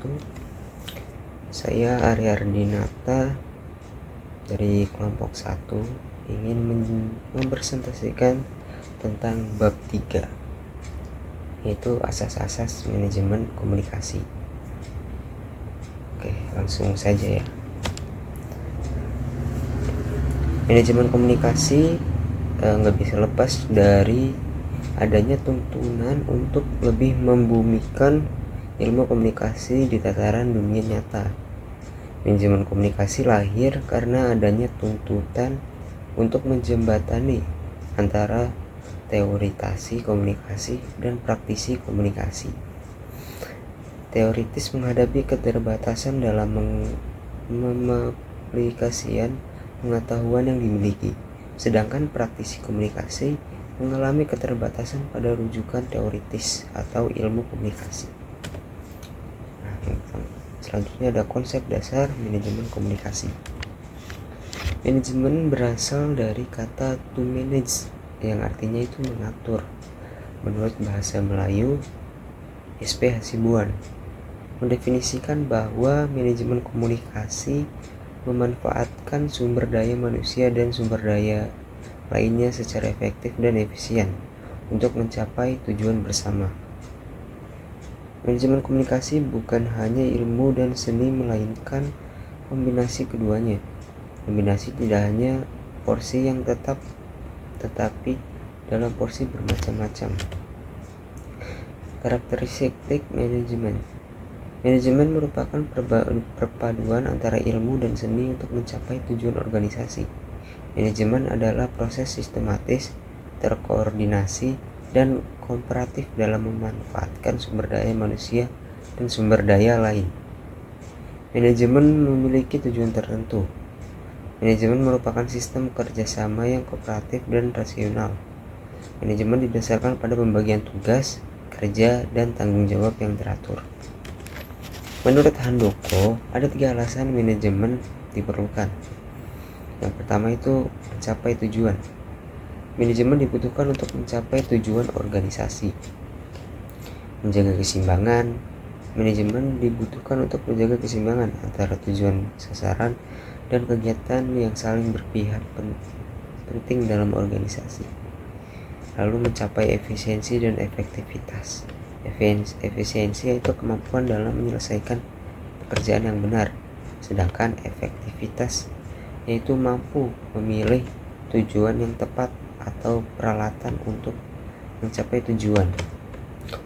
wabarakatuh. Saya Ari Ardinata dari kelompok 1 ingin mempresentasikan tentang bab 3, yaitu asas-asas manajemen komunikasi. Oke, langsung saja ya. Manajemen komunikasi nggak bisa lepas dari adanya tuntunan untuk lebih membumikan ilmu komunikasi di tataran dunia nyata. Manajemen komunikasi lahir karena adanya tuntutan untuk menjembatani antara teoritasi komunikasi dan praktisi komunikasi. Teoritis menghadapi keterbatasan dalam mengaplikasikan pengetahuan yang dimiliki, sedangkan praktisi komunikasi mengalami keterbatasan pada rujukan teoritis atau ilmu komunikasi. Selanjutnya ada konsep dasar manajemen komunikasi. Manajemen berasal dari kata to manage yang artinya itu mengatur. Menurut bahasa Melayu, SP Hasibuan mendefinisikan bahwa manajemen komunikasi memanfaatkan sumber daya manusia dan sumber daya lainnya secara efektif dan efisien untuk mencapai tujuan bersama. Manajemen komunikasi bukan hanya ilmu dan seni, melainkan kombinasi keduanya. Kombinasi tidak hanya porsi yang tetap, tetapi dalam porsi bermacam-macam. Karakteristik manajemen. Manajemen merupakan perpaduan antara ilmu dan seni untuk mencapai tujuan organisasi. Manajemen adalah proses sistematis, terkoordinasi, dan kooperatif dalam memanfaatkan sumber daya manusia dan sumber daya lain. Manajemen memiliki tujuan tertentu. Manajemen merupakan sistem kerjasama yang kooperatif dan rasional. Manajemen didasarkan pada pembagian tugas, kerja, dan tanggung jawab yang teratur. Menurut Handoko, ada 3 alasan manajemen diperlukan. Yang pertama itu mencapai tujuan. Manajemen dibutuhkan untuk mencapai tujuan organisasi. Menjaga keseimbangan. Manajemen dibutuhkan untuk menjaga keseimbangan antara tujuan sasaran dan kegiatan yang saling berpihak penting dalam organisasi. Lalu mencapai efisiensi dan efektivitas. Efisiensi yaitu kemampuan dalam menyelesaikan pekerjaan yang benar, sedangkan efektivitas yaitu mampu memilih tujuan yang tepat atau peralatan untuk mencapai tujuan.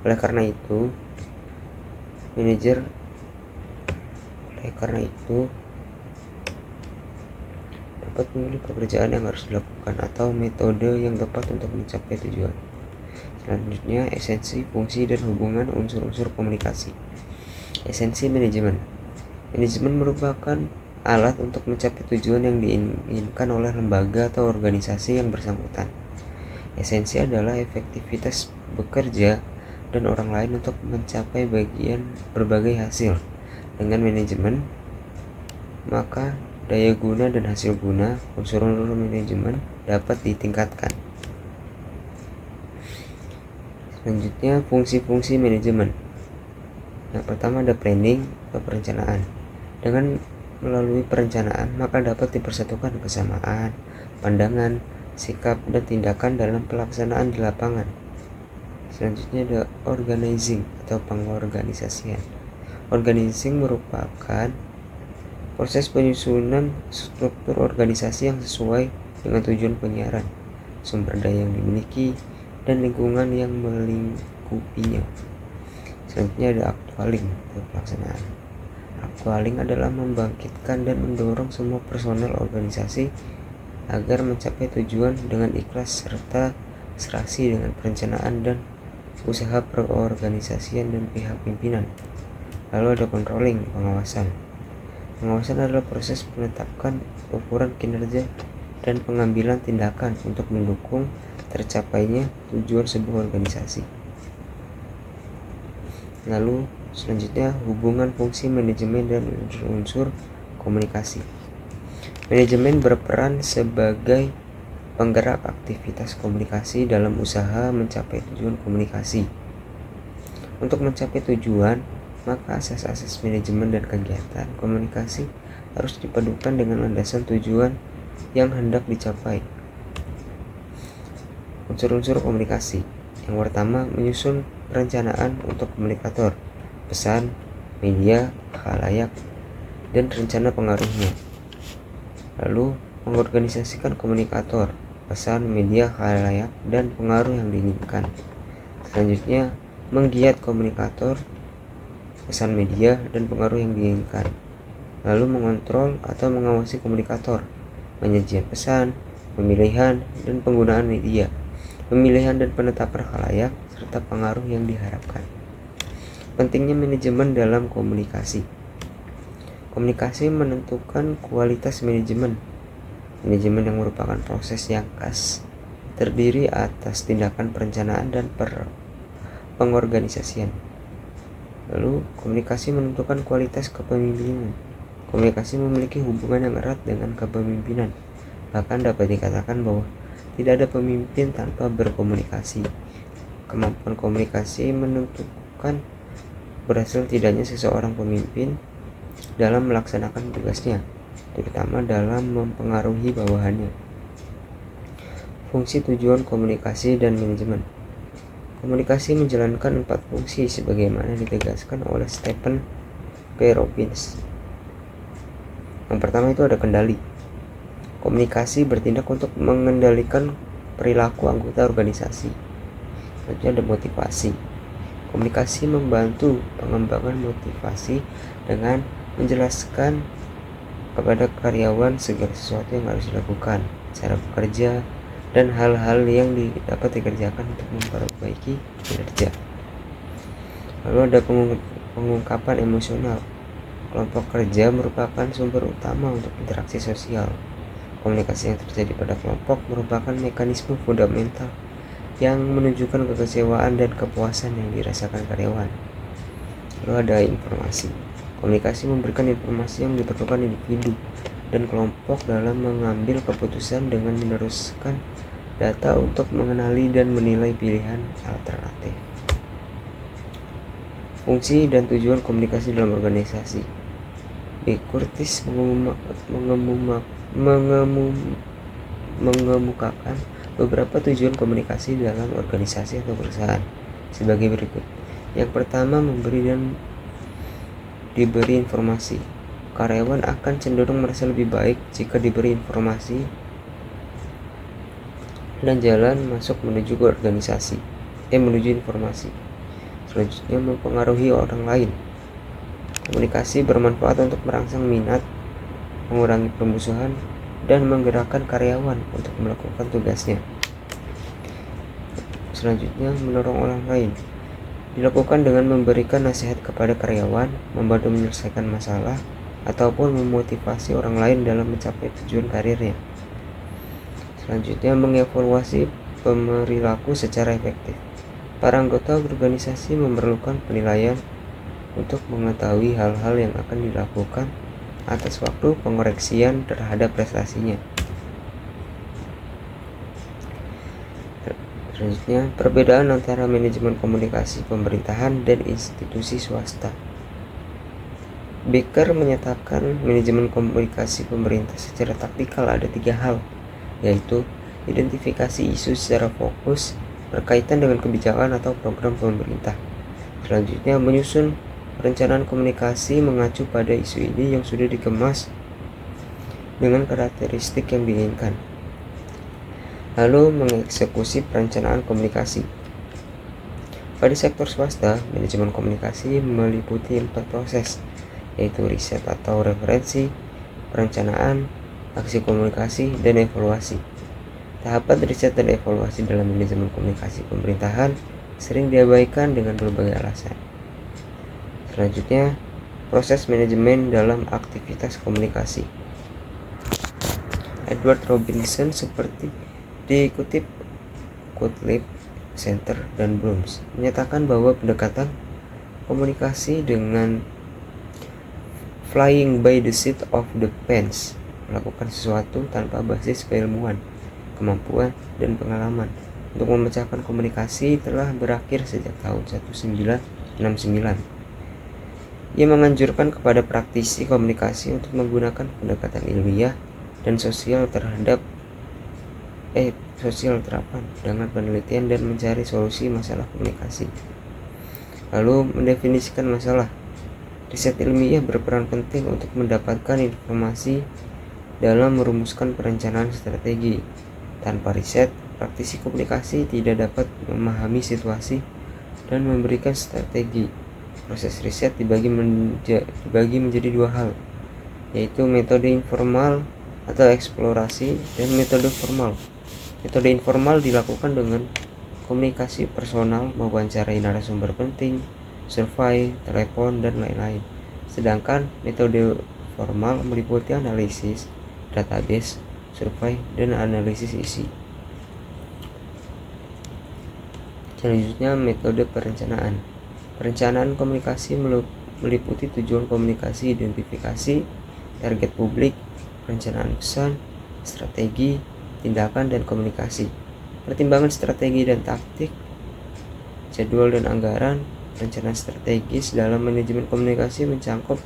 Oleh karena itu dapat memilih pekerjaan yang harus dilakukan atau metode yang tepat untuk mencapai tujuan. Selanjutnya, esensi, fungsi, dan hubungan unsur-unsur komunikasi. Esensi manajemen. Manajemen merupakan alat untuk mencapai tujuan yang diinginkan oleh lembaga atau organisasi yang bersangkutan. Esensi adalah efektivitas bekerja dan orang lain untuk mencapai berbagai hasil. Dengan manajemen, maka daya guna dan hasil guna unsur-unsur manajemen dapat ditingkatkan. Selanjutnya, fungsi-fungsi manajemen. Yang pertama ada planning atau perencanaan. Dengan melalui perencanaan, maka dapat dipersatukan kesamaan, pandangan, sikap, dan tindakan dalam pelaksanaan di lapangan. Selanjutnya ada organizing atau pengorganisasian. Organizing merupakan proses penyusunan struktur organisasi yang sesuai dengan tujuan penyiaran, sumber daya yang dimiliki, dan lingkungan yang melingkupinya. Selanjutnya ada actualing atau pelaksanaan. Actualing adalah membangkitkan dan mendorong semua personel organisasi agar mencapai tujuan dengan ikhlas serta serasi dengan perencanaan dan usaha perorganisasian dan pihak pimpinan. Lalu ada controlling, pengawasan. Pengawasan adalah proses menetapkan ukuran kinerja dan pengambilan tindakan untuk mendukung tercapainya tujuan sebuah organisasi. Lalu selanjutnya hubungan fungsi manajemen dan unsur komunikasi. Manajemen berperan sebagai penggerak aktivitas komunikasi dalam usaha mencapai tujuan komunikasi. Untuk mencapai tujuan, maka asas-asas manajemen dan kegiatan komunikasi harus dipadukan dengan landasan tujuan yang hendak dicapai. Unsur-unsur komunikasi. Yang pertama, menyusun perencanaan untuk komunikator, pesan, media, khalayak, dan rencana pengaruhnya. Lalu, mengorganisasikan komunikator, pesan, media, khalayak, dan pengaruh yang diinginkan. Selanjutnya, menggiat komunikator, pesan, media, dan pengaruh yang diinginkan. Lalu mengontrol atau mengawasi komunikator, penyajian pesan, pemilihan, dan penggunaan media, pemilihan dan penetapan khalayak, serta pengaruh yang diharapkan. Pentingnya manajemen dalam komunikasi. Komunikasi menentukan kualitas manajemen. Manajemen yang merupakan proses yang khas, terdiri atas tindakan perencanaan dan pengorganisasian. Lalu, komunikasi menentukan kualitas kepemimpinan. Komunikasi memiliki hubungan yang erat dengan kepemimpinan. Bahkan dapat dikatakan bahwa tidak ada pemimpin tanpa berkomunikasi. Kemampuan komunikasi menentukan berhasil tidaknya seseorang pemimpin dalam melaksanakan tugasnya, terutama dalam mempengaruhi bawahannya. Fungsi tujuan komunikasi dan manajemen. Komunikasi menjalankan 4 fungsi sebagaimana ditegaskan oleh Stephen P. Robbins. Yang pertama itu ada kendali. Komunikasi bertindak untuk mengendalikan perilaku anggota organisasi. Selanjutnya ada motivasi. Komunikasi membantu pengembangan motivasi dengan menjelaskan kepada karyawan segala sesuatu yang harus dilakukan, cara bekerja, dan hal-hal yang dapat dikerjakan untuk memperbaiki kinerja. Lalu ada pengungkapan emosional. Kelompok kerja merupakan sumber utama untuk interaksi sosial. Komunikasi yang terjadi pada kelompok merupakan mekanisme fundamental yang menunjukkan kekecewaan dan kepuasan yang dirasakan karyawan. Lalu ada informasi. Komunikasi memberikan informasi yang diperlukan individu dan kelompok dalam mengambil keputusan dengan meneruskan data untuk mengenali dan menilai pilihan alternatif. Fungsi dan tujuan komunikasi dalam organisasi. B. Curtis mengemukakan beberapa tujuan komunikasi dalam organisasi atau perusahaan sebagai berikut. Yang pertama, diberi informasi. Karyawan akan cenderung merasa lebih baik jika diberi informasi dan jalan masuk menuju informasi. Selanjutnya, mempengaruhi orang lain. Komunikasi bermanfaat untuk merangsang minat, mengurangi permusuhan, dan menggerakkan karyawan untuk melakukan tugasnya. Selanjutnya, mendorong orang lain. Dilakukan dengan memberikan nasihat kepada karyawan, membantu menyelesaikan masalah, ataupun memotivasi orang lain dalam mencapai tujuan karirnya. Selanjutnya, mengevaluasi perilaku secara efektif. Para anggota organisasi memerlukan penilaian untuk mengetahui hal-hal yang akan dilakukan atas waktu pengoreksian terhadap prestasinya. Selanjutnya, perbedaan antara manajemen komunikasi pemerintahan dan institusi swasta. Baker menyatakan manajemen komunikasi pemerintah secara taktikal ada 3 hal, yaitu identifikasi isu secara fokus berkaitan dengan kebijakan atau program pemerintah. Selanjutnya, menyusun perencanaan komunikasi mengacu pada isu ini yang sudah dikemas dengan karakteristik yang diinginkan. Lalu, mengeksekusi perencanaan komunikasi. Pada sektor swasta, manajemen komunikasi meliputi 4 proses, yaitu riset atau referensi, perencanaan, aksi komunikasi, dan evaluasi. Tahapan riset dan evaluasi dalam manajemen komunikasi pemerintahan sering diabaikan dengan berbagai alasan. Selanjutnya, proses manajemen dalam aktivitas komunikasi. Edward Robinson seperti dikutip Gottlieb, Center, dan Blooms menyatakan bahwa pendekatan komunikasi dengan flying by the seat of the pants, melakukan sesuatu tanpa basis keilmuan, kemampuan, dan pengalaman untuk memecahkan komunikasi telah berakhir sejak tahun 1969. Ia menganjurkan kepada praktisi komunikasi untuk menggunakan pendekatan ilmiah dan sosial terapan dengan penelitian dan mencari solusi masalah komunikasi. Lalu mendefinisikan masalah. Riset ilmiah berperan penting untuk mendapatkan informasi dalam merumuskan perencanaan strategi. Tanpa riset, praktisi komunikasi tidak dapat memahami situasi dan memberikan strategi. Proses riset dibagi menjadi dua hal, yaitu metode informal atau eksplorasi dan metode formal. Metode informal dilakukan dengan komunikasi personal, mewawancarai narasumber penting, survei, telepon, dan lain-lain. Sedangkan metode formal meliputi analisis, database, survei, dan analisis isi. Selanjutnya, metode perencanaan. Perencanaan komunikasi meliputi tujuan komunikasi, identifikasi, target publik, perencanaan pesan, strategi, tindakan, dan komunikasi. Pertimbangan strategi dan taktik, jadwal dan anggaran. Perencanaan strategis dalam manajemen komunikasi mencakup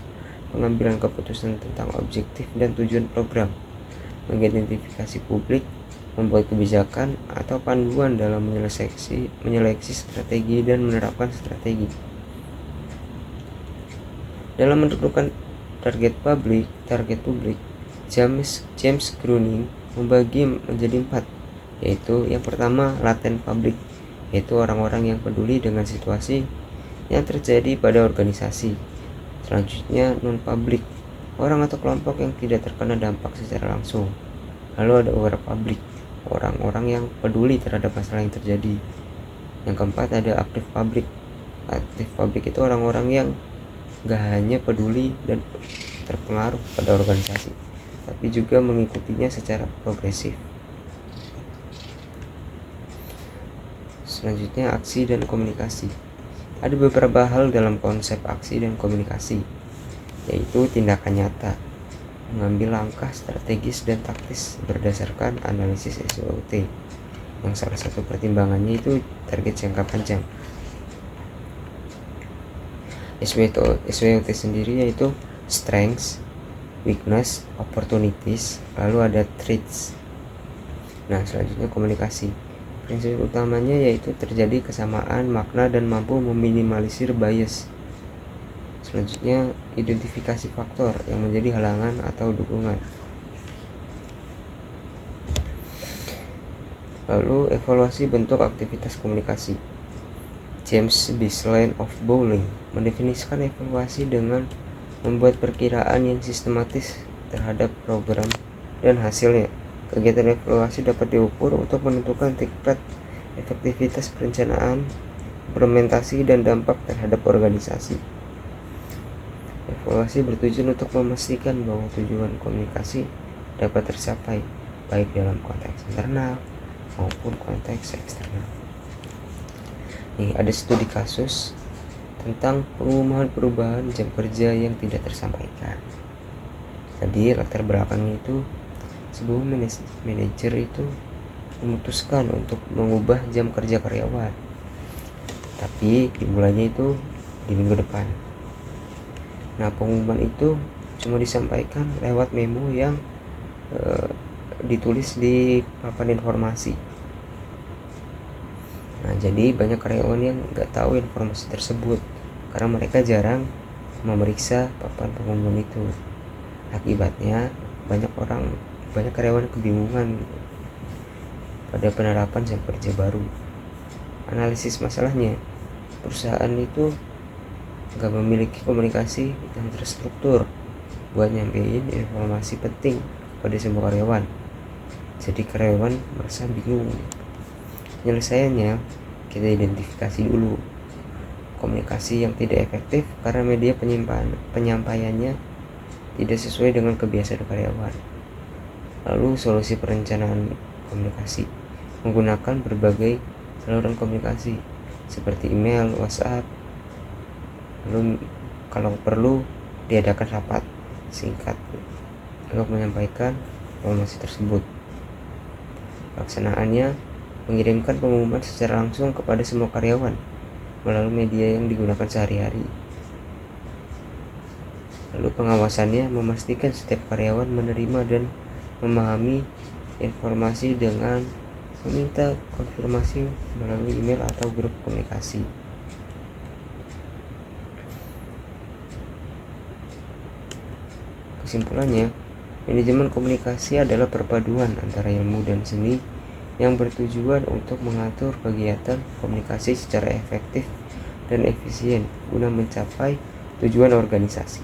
pengambilan keputusan tentang objektif dan tujuan program, mengidentifikasi publik, membuat kebijakan atau panduan dalam menyeleksi strategi dan menerapkan strategi. Dalam menentukan target publik, James Groening membagi menjadi 4, yaitu yang pertama latent public, yaitu orang-orang yang peduli dengan situasi yang terjadi pada organisasi. Selanjutnya non-public, orang atau kelompok yang tidak terkena dampak secara langsung. Lalu ada aware public, orang-orang yang peduli terhadap masalah yang terjadi. Yang keempat ada active public. Active public itu orang-orang yang gak hanya peduli dan terpengaruh pada organisasi, tapi juga mengikutinya secara progresif. Selanjutnya aksi dan komunikasi. Ada beberapa hal dalam konsep aksi dan komunikasi, yaitu tindakan nyata, mengambil langkah strategis dan taktis berdasarkan analisis SWOT, yang salah satu pertimbangannya itu target jangka panjang. SWOT sendiri yaitu strengths, weakness, opportunities, lalu ada threats. Nah, selanjutnya komunikasi. Prinsip utamanya yaitu terjadi kesamaan makna dan mampu meminimalisir bias. Selanjutnya, identifikasi faktor yang menjadi halangan atau dukungan. Lalu, evaluasi bentuk aktivitas komunikasi. James Bisline of Bowling mendefinisikan evaluasi dengan membuat perkiraan yang sistematis terhadap program dan hasilnya. Kegiatan evaluasi dapat diukur untuk menentukan tingkat efektivitas perencanaan, implementasi, dan dampak terhadap organisasi. Evaluasi bertujuan untuk memastikan bahwa tujuan komunikasi dapat tercapai, baik dalam konteks internal maupun konteks eksternal. Nih, ada studi kasus tentang pengumuman perubahan jam kerja yang tidak tersampaikan. Tadi latar belakangnya itu sebuah manajer itu memutuskan untuk mengubah jam kerja karyawan, tapi dimulainya itu di minggu depan. Nah, pengumuman itu cuma disampaikan lewat memo yang ditulis di papan informasi. Nah, jadi banyak karyawan yang nggak tahu informasi tersebut karena mereka jarang memeriksa papan pengumuman itu. Akibatnya banyak karyawan kebingungan pada penerapan jam kerja baru. Analisis masalahnya, perusahaan itu gak memiliki komunikasi yang terstruktur buat nyampein informasi penting pada semua karyawan. Jadi karyawan merasa bingung. Penyelesaiannya, kita identifikasi dulu komunikasi yang tidak efektif karena media penyampaiannya tidak sesuai dengan kebiasaan karyawan. Lalu solusi perencanaan komunikasi menggunakan berbagai saluran komunikasi seperti email, WhatsApp. Lalu kalau perlu diadakan rapat singkat untuk menyampaikan informasi tersebut. Pelaksanaannya mengirimkan pengumuman secara langsung kepada semua karyawan melalui media yang digunakan sehari-hari. Lalu pengawasannya memastikan setiap karyawan menerima dan memahami informasi dengan meminta konfirmasi melalui email atau grup komunikasi. Kesimpulannya, manajemen komunikasi adalah perpaduan antara ilmu dan seni yang bertujuan untuk mengatur kegiatan komunikasi secara efektif dan efisien guna mencapai tujuan organisasi.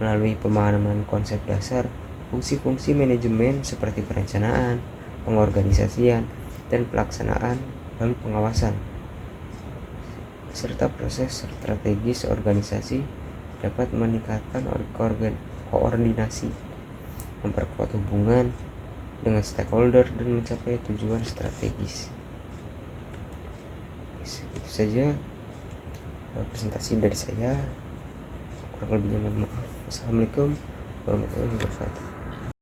Melalui pemahaman konsep dasar, fungsi-fungsi manajemen seperti perencanaan, pengorganisasian, dan pelaksanaan, lalu pengawasan, serta proses strategis organisasi dapat meningkatkan koordinasi, memperkuat hubungan dengan stakeholder, dan mencapai tujuan strategis. Itu saja presentasi dari saya. Kurang lebihnya mohon maaf. Assalamualaikum warahmatullahi wabarakatuh.